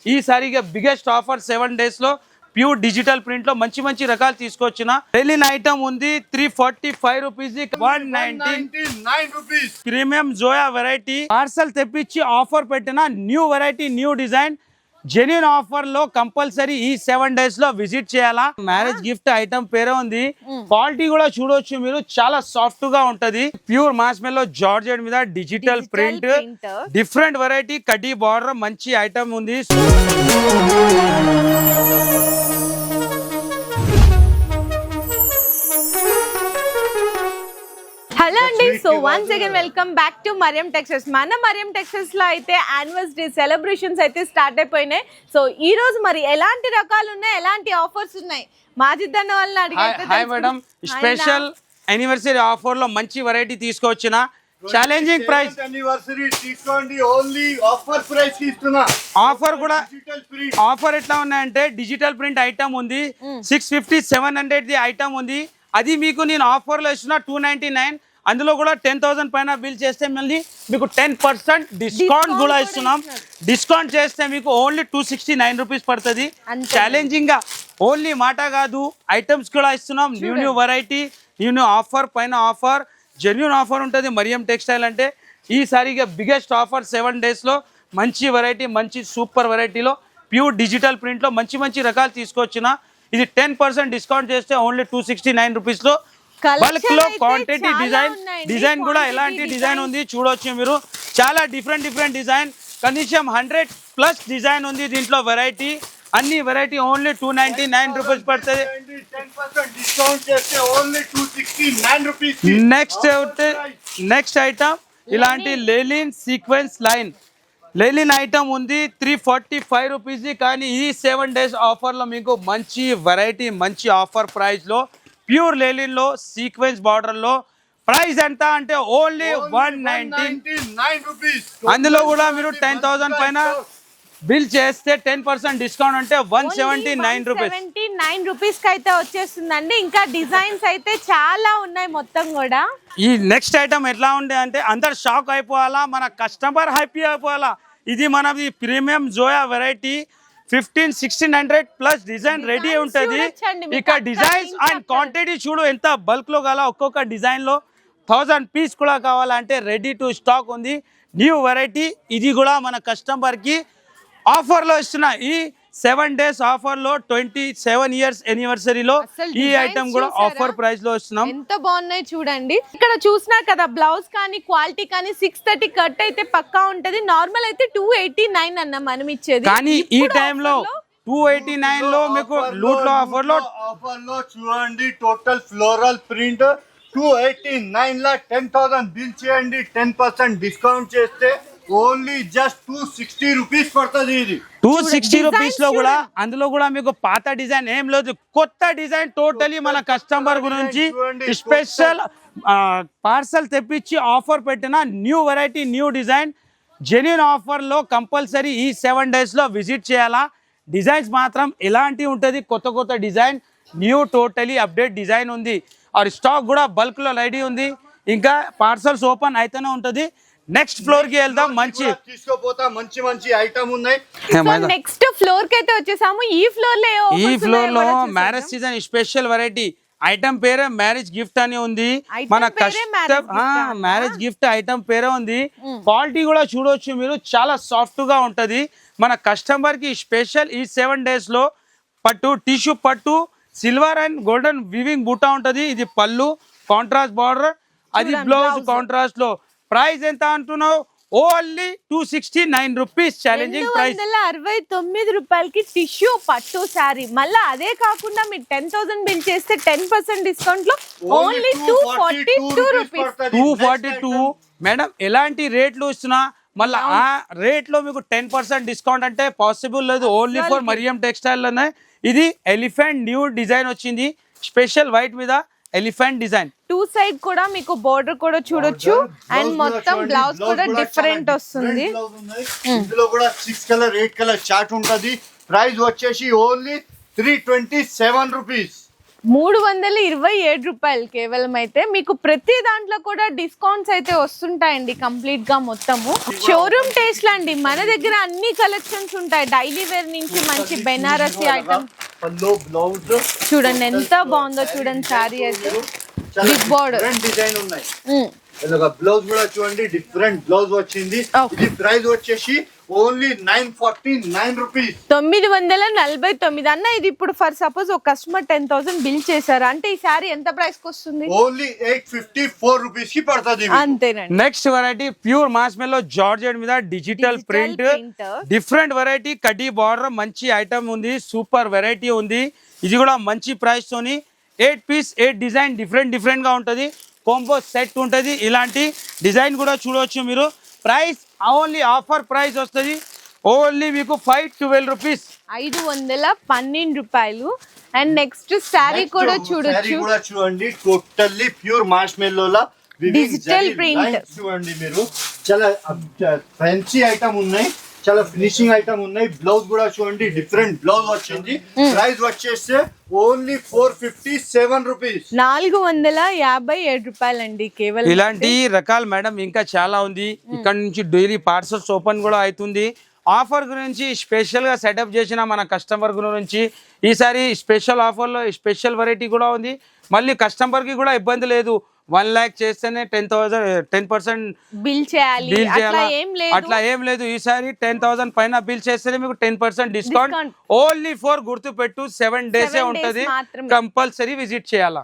ఈసారిగా biggest offer 7 days లో pure digital print లో మంచి మంచి రకాలు తీసుకొచ్చిన రెలిన్ ఐటమ్ ఉంది 345 రూపీస్ 199 రూపీస్ ప్రీమియం జోయా వెరైటీ పార్సల్ తెప్పించి ఆఫర్ పెట్టిన new variety new design genuine offer లో కంపల్సరీ ఈ 7 days లో విజిట్ చేయాలా. మ్యారేజ్ గిఫ్ట్ ఐటమ్ పేరే ఉంది. క్వాలిటీ కూడా చూడొచ్చు మీరు, చాలా సాఫ్ట్ గా ఉంటది. ప్యూర్ మాస్మెల్లో జార్జెట్ మీద డిజిటల్ ప్రింట్ డిఫరెంట్ వెరైటీ కడ్డీ బార్డర్ మంచి ఐటమ్ ఉంది. హలో అండి, so once again welcome back to Mariam textiles. మన మరియం టెక్స్టైల్స్ లో అయితే యానివర్సరీ సెలబ్రేషన్స్ అయితే స్టార్ట్ అయిపోయినాయి. సో ఈ రోజు మరి ఎలాంటి రకాలు ఉన్నాయి, ఎలాంటి ఆఫర్స్ ఉన్నాయి, మాజిద్ అన్న వాళ్ళని అడిగి hi madam, special anniversary offer లో మంచి వెరైటీ తీసుకొచ్చిన ఛాలెంజింగ్ ప్రైస్ యానివర్సరీ తీసుకోండి, ఓన్లీ ఆఫర్ ప్రైస్ ఇస్తున్నా. ఆఫర్ కూడా ఆఫర్ ఎట్లా ఉన్నాయంటే డిజిటల్ ప్రింట్ ఐటమ్ ఉంది 650 700 ది ఐటమ్ ఉంది. అది మీకు నేను ఆఫర్ లో ఇస్తున్నా 299. అందులో కూడా 10,000 పైన బిల్ చేస్తే మళ్ళీ మీకు 10% డిస్కౌంట్ కూడా ఇస్తున్నాం. డిస్కౌంట్ చేస్తే మీకు ఓన్లీ 269 రూపీస్ పడుతుంది. ఛాలెంజింగ్ గా ఓన్లీ మాట కాదు, ఐటమ్స్ కూడా ఇస్తున్నాం. న్యూ వెరైటీ న్యూ ఆఫర్ పైన ఆఫర్, జెన్యూన్ ఆఫర్ ఉంటుంది మరియం టెక్స్టైల్ అంటే. ఈసారిగా బిగ్గెస్ట్ ఆఫర్ 7 days లో మంచి వెరైటీ, మంచి సూపర్ వెరైటీలో ప్యూర్ డిజిటల్ ప్రింట్లో మంచి మంచి రకాలు తీసుకొచ్చిన. ఇది 10% డిస్కౌంట్ చేస్తే ఓన్లీ 269 రూపీస్లో బల్క్ లో క్వాంటిటీ డిజైన్ కూడా ఎలాంటి డిజైన్ ఉంది చూడొచ్చు మీరు. చాలా డిఫరెంట్ డిజైన్, కనీసం 100+ డిజైన్ ఉంది దీంట్లో. వెరైటీ అన్ని వెరైటీ ఓన్లీ 299 రూపీస్ పడుతుంది. నెక్స్ట్ ఐటమ్ ఇలాంటి లెలిన్ సీక్వెన్స్ లెలిన్ ఐటమ్ ఉంది 345 రూపీస్. కానీ ఈ 7 days ఆఫర్లో మీకు మంచి వెరైటీ, మంచి ఆఫర్ ప్రైస్లో ప్యూర్ లెలిన్ లో సీక్వెన్స్ బార్డర్ లో ప్రైస్ ఎంత అంటే ఓన్లీ 199 రూపీస్. అందులో కూడా మీరు 10,000 పైన బిల్ చేస్తే 10% డిస్కౌంట్ అంటే 179 రూపీస్. 179 రూపీస్ కి అయితే వచ్చేస్తుందండి. ఇంకా డిజైన్స్ అయితే చాలా ఉన్నాయి మొత్తం కూడా. ఈ నెక్స్ట్ ఐటమ్ ఎట్లా ఉండే అంటే అందరు షాక్ అయిపోవాలా, మన కస్టమర్ హ్యాపీ అయిపోవాలా. ఇది మనది ప్రీమియం జోయా వెరైటీ 1500-1600+ డిజైన్ రెడీ ఉంటుంది. ఇక డిజైన్స్ అండ్ క్వాంటిటీ చూడు ఎంత బల్క్ లో కావాలా. ఒక్కొక్క డిజైన్ లో 1000 పీస్ కూడా కావాలంటే రెడీ టు స్టాక్ ఉంది. న్యూ వెరైటీ ఇది కూడా మన కస్టమర్ కి ఆఫర్ లో ఇస్తున్నా. ఈ 7 days ఆఫర్ లో 27 years యానివర్సరీలో ఈ ఐటమ్ కూడా ఆఫర్ ప్రైస్ లో ఇస్తున్నాం. ఎంత బాగున్నాయి చూడండి. ఇక్కడ చూసినా కదా, బ్లౌజ్ కానీ క్వాలిటీ కానీ 630 కట్ అయితే పక్కా ఉంటది. నార్మల్ అయితే 289 అన్న మనం ఇచ్చేది. కానీ ఈ టైంలో 289 లో మీకు లూట్ లో ఆఫర్ లో చూడండి. టోటల్ ఫ్లోరల్ ప్రింట్ 289 లా 10,000 బిల్ చేయండి, 10% డిస్కౌంట్ చేస్తే ఓన్లీ జస్ట్ 260 రూపీస్ పడుతుంది. ఇది 260 రూపీస్ లో కూడా అందులో కూడా మీకు పాత డిజైన్ ఏం లేదు, కొత్త డిజైన్ టోటలీ మన కస్టమర్ గురించి స్పెషల్ పార్సల్ తెప్పించి ఆఫర్ పెట్టిన new variety new design genuine offer లో కంపల్సరీ ఈ 7 days లో విజిట్ చేయాలా. డిజైన్స్ మాత్రం ఎలాంటి ఉంటుంది, కొత్త design new totally update design ఉంది. ఆ స్టాక్ కూడా బల్క్ లో రెడీ ఉంది. ఇంకా పార్సల్స్ ఓపెన్ అయితేనే ఉంటుంది. నెక్స్ట్ ఫ్లోర్ కి వెళ్దాం. మంచి తీసుకోపోతా మంచి ఐటమ్ ఉన్నాయి. నెక్స్ట్ ఫ్లోర్ కి అయితే వచ్చేసాము. ఈ ఫ్లోర్ లో marriage season special variety item పేరే మ్యారేజ్ గిఫ్ట్ అని ఉంది. మన మ్యారేజ్ గిఫ్ట్ ఐటమ్ పేరే ఉంది. క్వాలిటీ కూడా చూడొచ్చు మీరు, చాలా సాఫ్ట్ గా ఉంటది. మన కస్టమర్ కి స్పెషల్ ఈ 7 days లో పట్టు టిష్యూ పట్టు సిల్వర్ అండ్ గోల్డెన్ వివింగ్ బూటా ఉంటది. ఇది పళ్ళు కాంట్రాస్ట్ బార్డర్, అది బ్లౌజ్ కాంట్రాస్ట్ లో. ప్రైస్ ఎంత అంటున్నావు? Only 269 rupees. ఛాలెంజింగ్ ప్రైస్ 269 రూపాయలకి టిష్యూ పట్టు శారీ. మళ్ళీ అదే కాకుండా మీరు 10,000 బిల్ చేస్తే 10% డిస్కౌంట్ లో ఓన్లీ 242 రూపీస్. 242 మేడం, ఎలాంటి రేట్లు ఇస్తున్నా మళ్ళీ ఆ రేట్ లో మీకు 10% డిస్కౌంట్ అంటే పాసిబుల్ లేదు. ఓన్లీ ఫర్ మరియం టెక్స్టైల్ లోనే. ఇది ఎలిఫెంట్ న్యూ డిజైన్ వచ్చింది, స్పెషల్ వైట్ మీద ఎలిఫెంట్ డిజైన్. 2 సైడ్ కూడా మీకు బోర్డర్ కూడా చూడొచ్చు. అండ్ మొత్తం బ్లౌజ్ కూడా డిఫరెంట్ వస్తుంది. ఇందులో కూడా 6 కలర్ 8 కలర్ చార్ట్ ఉంటది. ప్రైస్ వచ్చేసి ఓన్లీ 327 రూపీస్. 327 రూపాయలు కేవలం. అయితే మీకు ప్రతి దాంట్లో కూడా డిస్కౌంట్స్ అయితే వస్తుంటాయండి కంప్లీట్ గా మొత్తము. షోరూమ్ టేస్ట్ అండి, మన దగ్గర అన్ని కలెక్షన్స్ ఉంటాయి. డైలీ వేర్ నుంచి మంచి బెనారసి ఐటమ్ చూడండి ఎంత బాగుందో చూడండి. శారీ అయితే బిగ్ బోర్డర్ డిజైన్ ఉన్నాయి. బ్లౌజ్ కూడా చూడండి డిఫరెంట్ బ్లౌజ్ వచ్చింది. ఇది ప్రైస్ వచ్చేసి ఓన్లీ 949 రూపీస్. 949 అన్న. ఇది ఇప్పుడు ఫర్ సపోజ్ ఒక కస్టమర్ 10,000 బిల్ చేశారు అంటే ఈ సారీ ఎంత ప్రైస్ కి వస్తుంది? ఓన్లీ 854 రూపీస్ కి పడుతుంది. అంతేనండి. నెక్స్ట్ వెరైటీ ప్యూర్ మార్ష్మెల్లో జార్జెట్ మీద డిజిటల్ ప్రింట్, డిఫరెంట్ వెరైటీ కడ్డీ బార్డర్, మంచి ఐటమ్ ఉంది, సూపర్ వెరైటీ ఉంది. ఇది కూడా మంచి ప్రైస్ తోని 8 పీస్ 8 డిజైన్ డిఫరెంట్ గా ఉంటుంది. కాంబో సెట్ ఉంటుంది. ఇలాంటి డిజైన్ కూడా చూడవచ్చు మీరు. ప్రైస్ ఓన్లీ ఆఫర్ ప్రైస్ వస్తుంది ఓన్లీ మీకు 512 రూపీస్, 512 రూపాయలు. అండ్ నెక్స్ట్ శారీ కూడా చూడొచ్చు. చూడండి టోటల్లీ ప్యూర్ మార్ష్మెల్లోలా డిజిటల్ ప్రింట్ చూడండి మీరు. చాలా ఫ్యాన్సీ ఐటమ్ ఉన్నాయి, చాలా ఫినిషింగ్ ఐటమ్ ఉన్నాయి. బ్లౌజ్ కూడా చూడండి డిఫరెంట్ బ్లౌజ్ వచ్చింది. ప్రైస్ వచ్చేస్తే ఓన్లీ 457 రూపీస్, 457 రూపాయలండి కేవలం. ఇలాంటి రకాలు మేడం ఇంకా చాలా ఉంది. ఇక్కడ నుంచి డైలీ పార్సల్స్ ఓపెన్ కూడా అవుతుంది. ఆఫర్ గురించి స్పెషల్ గా సెటప్ చేసిన మన కస్టమర్ గురించి ఈసారి స్పెషల్ ఆఫర్ లో స్పెషల్ వెరైటీ కూడా ఉంది. మళ్ళీ కస్టమర్ కి కూడా ఇబ్బంది లేదు. 1 lakh చేస్తేనే 10% బిల్ చేయాలి అట్లా ఏం లేదు. ఈసారి 10,000 పైన బిల్ చేస్తేనే మీకు 10% డిస్కౌంట్. ఓన్లీ ఫర్ గుర్తుపెట్టు 7 days ఉంటది. కంపల్సరీ విజిట్ చేయాలా.